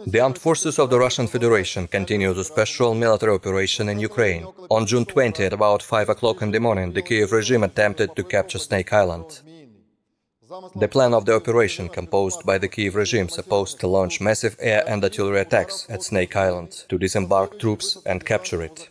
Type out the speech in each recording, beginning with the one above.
The armed forces of the Russian Federation continue the special military operation in Ukraine. On June 20 at about 5 o'clock in the morning, the Kiev regime attempted to capture Snake Island. The plan of the operation, composed by the Kiev regime, supposed to launch massive air and artillery attacks at Snake Island, to disembark troops and capture it.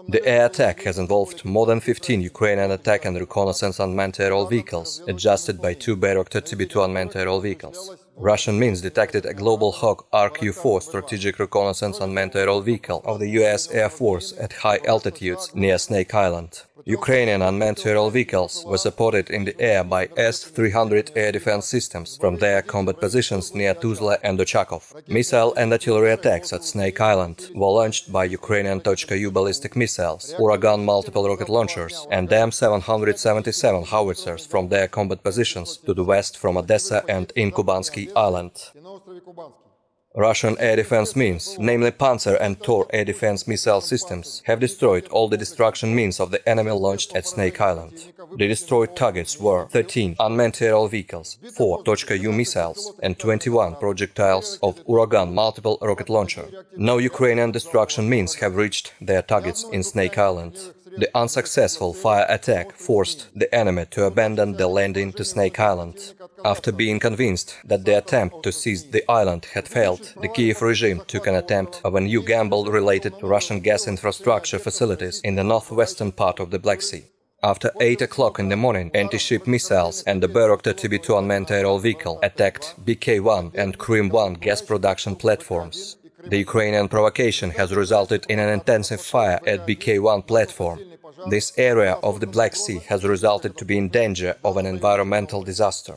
The air attack has involved more than 15 Ukrainian attack and reconnaissance unmanned aerial vehicles, adjusted by 2 Bayraktar-TB2 unmanned aerial vehicles. Russian means detected a Global Hawk RQ-4 strategic reconnaissance unmanned aerial vehicle of the US Air Force at high altitudes near Snake Island. Ukrainian unmanned aerial vehicles were supported in the air by S-300 air defense systems from their combat positions near Tuzla and Ochakov. Missile and artillery attacks at Snake Island were launched by Ukrainian Tochka-U ballistic missiles, Uragan multiple rocket launchers and M777 howitzers from their combat positions to the west from Odessa and in Kubansky Island. Russian air defense means, namely Panzer and Tor air defense missile systems, have destroyed all the destruction means of the enemy launched at Snake Island. The destroyed targets were 13 unmanned aerial vehicles, 4 Tochka-U missiles and 21 projectiles of Uragan multiple rocket launcher. No Ukrainian destruction means have reached their targets in Snake Island. The unsuccessful fire attack forced the enemy to abandon the landing to Snake Island. After being convinced that the attempt to seize the island had failed, the Kiev regime took an attempt of a new gamble related to Russian gas infrastructure facilities in the northwestern part of the Black Sea. After 8 o'clock in the morning, anti-ship missiles and the Bayraktar-TB2 unmanned aerial vehicle attacked BK-1 and Krim-1 gas production platforms. The Ukrainian provocation has resulted in an intensive fire at BK-1 platform. This area of the Black Sea has resulted to be in danger of an environmental disaster.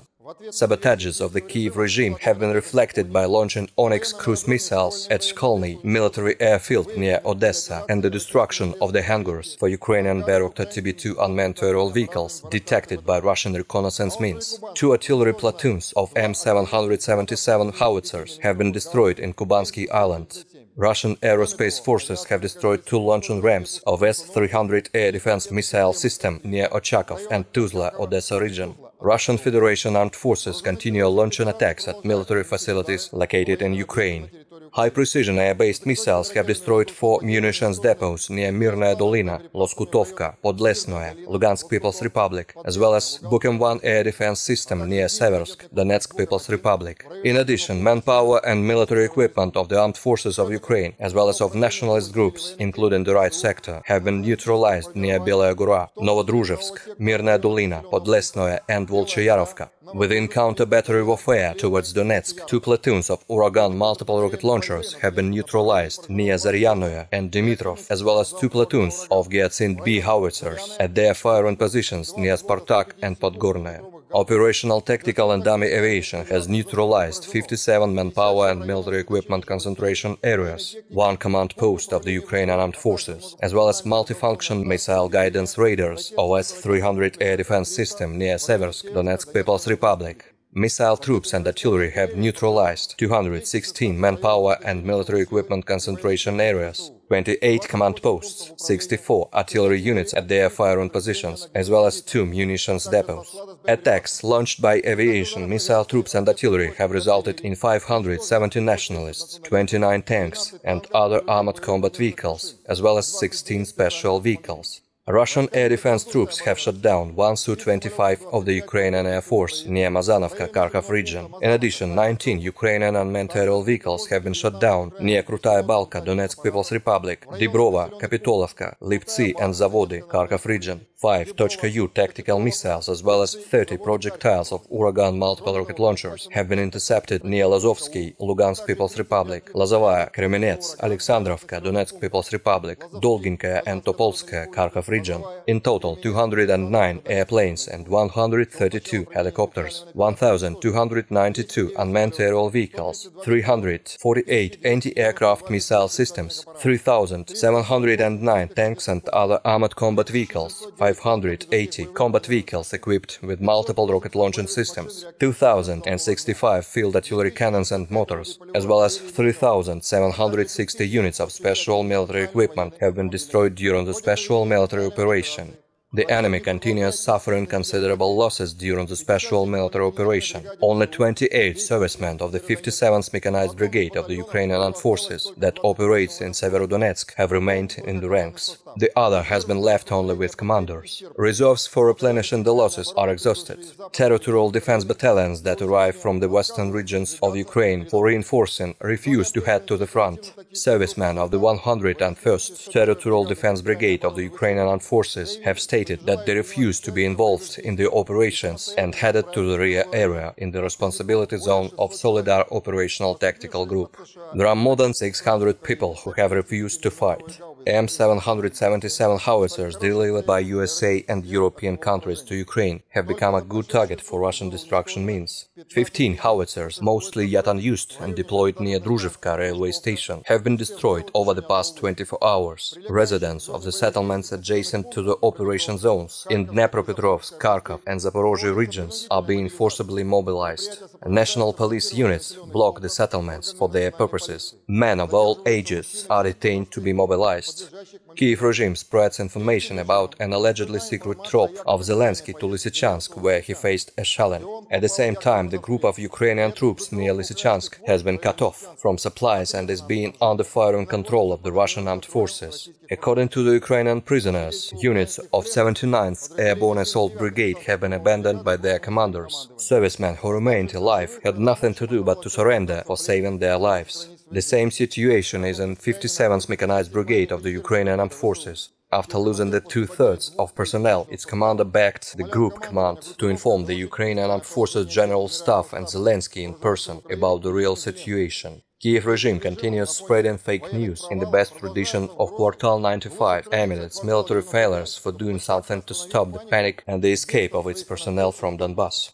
Sabotages of the Kiev regime have been reflected by launching Onyx cruise missiles at Shkolny military airfield near Odessa and the destruction of the hangars for Ukrainian Bayraktar-TB2 unmanned aerial vehicles detected by Russian reconnaissance means. 2 artillery platoons of M777 howitzers have been destroyed in Kubansky Island. Russian aerospace forces have destroyed 2 launching ramps of S-300 air defense missile system near Ochakov and Tuzla, Odessa region. Russian Federation armed forces continue launching attacks at military facilities located in Ukraine. High-precision air-based missiles have destroyed 4 munitions depots near Mirnaya Dolina, Loskutovka, Podlesnoye, Lugansk People's Republic, as well as Bukem-1 air defense system near Seversk, Donetsk People's Republic. In addition, manpower and military equipment of the armed forces of Ukraine, as well as of nationalist groups, including the right sector, have been neutralized near Belaya Gora, Novodruzhevsk, Mirnaya Dolina, Podlesnoye and Volchayarovka. Within counter-battery warfare towards Donetsk, 2 platoons of Uragan multiple rocket launchers have been neutralized near Zaryanoye and Dimitrov, as well as 2 platoons of Gyatsint B howitzers at their firing positions near Spartak and Podgornoye. Operational tactical and dummy aviation has neutralized 57 manpower and military equipment concentration areas, 1 command post of the Ukrainian armed forces, as well as multifunction missile guidance radars OS-300 air defense system near Seversk, Donetsk People's Republic. Missile troops and artillery have neutralized 216 manpower and military equipment concentration areas, 28 command posts, 64 artillery units at their firing positions, as well as 2 munitions depots. Attacks launched by aviation, missile troops and artillery have resulted in 570 nationalists, 29 tanks and other armored combat vehicles, as well as 16 special vehicles. Russian air defense troops have shot down 1 Su-25 of the Ukrainian Air Force near Mazanovka, Kharkov region. In addition, 19 Ukrainian unmanned aerial vehicles have been shot down near Krutaya Balka, Donetsk People's Republic, Dibrova, Kapitolovka, Liptsy and Zavody, Kharkov region. 5 Tochka-U tactical missiles as well as 30 projectiles of Uragan multiple rocket launchers have been intercepted near Lazovsky, Lugansk People's Republic, Lazovaya, Kremenets, Alexandrovka, Donetsk People's Republic, Dolginkaya and Topolskaya, Kharkov region. In total, 209 airplanes and 132 helicopters, 1,292 unmanned aerial vehicles, 348 anti-aircraft missile systems, 3,709 tanks and other armored combat vehicles, 580 combat vehicles equipped with multiple rocket launching systems, 2,065 field artillery cannons and mortars, as well as 3,760 units of special military equipment have been destroyed during the special military operation. The enemy continues suffering considerable losses during the special military operation. Only 28 servicemen of the 57th Mechanized Brigade of the Ukrainian Armed Forces that operates in Severodonetsk have remained in the ranks. The other has been left only with commanders. Reserves for replenishing the losses are exhausted. Territorial defense battalions that arrive from the western regions of Ukraine for reinforcing refuse to head to the front. Servicemen of the 101st Territorial Defense Brigade of the Ukrainian Armed Forces have stated that they refuse to be involved in the operations and headed to the rear area in the responsibility zone of Solidar Operational Tactical Group. There are more than 600 people who have refused to fight. M777 howitzers delivered by USA and European countries to Ukraine have become a good target for Russian destruction means. 15 howitzers, mostly yet unused and deployed near Druzhivka railway station, have been destroyed over the past 24 hours. Residents of the settlements adjacent to the operation zones in Dnepropetrovsk, Kharkov and Zaporozhye regions are being forcibly mobilized. National police units block the settlements for their purposes. Men of all ages are detained to be mobilized. Kiev regime spreads information about an allegedly secret troop of Zelensky to Lysychansk, where he faced a shelling. At the same time, the group of Ukrainian troops near Lysychansk has been cut off from supplies and is being under firing control of the Russian armed forces. According to the Ukrainian prisoners, units of 79th Airborne Assault Brigade have been abandoned by their commanders. Servicemen who remained alive had nothing to do but to surrender for saving their lives. The same situation is in 57th Mechanized Brigade of the Ukrainian Armed Forces. After losing the two-thirds of personnel, its commander begged the group command to inform the Ukrainian Armed Forces General Staff and Zelensky in person about the real situation. Kiev regime continues spreading fake news in the best tradition of Quartal 95 amid its military failures for doing something to stop the panic and the escape of its personnel from Donbass.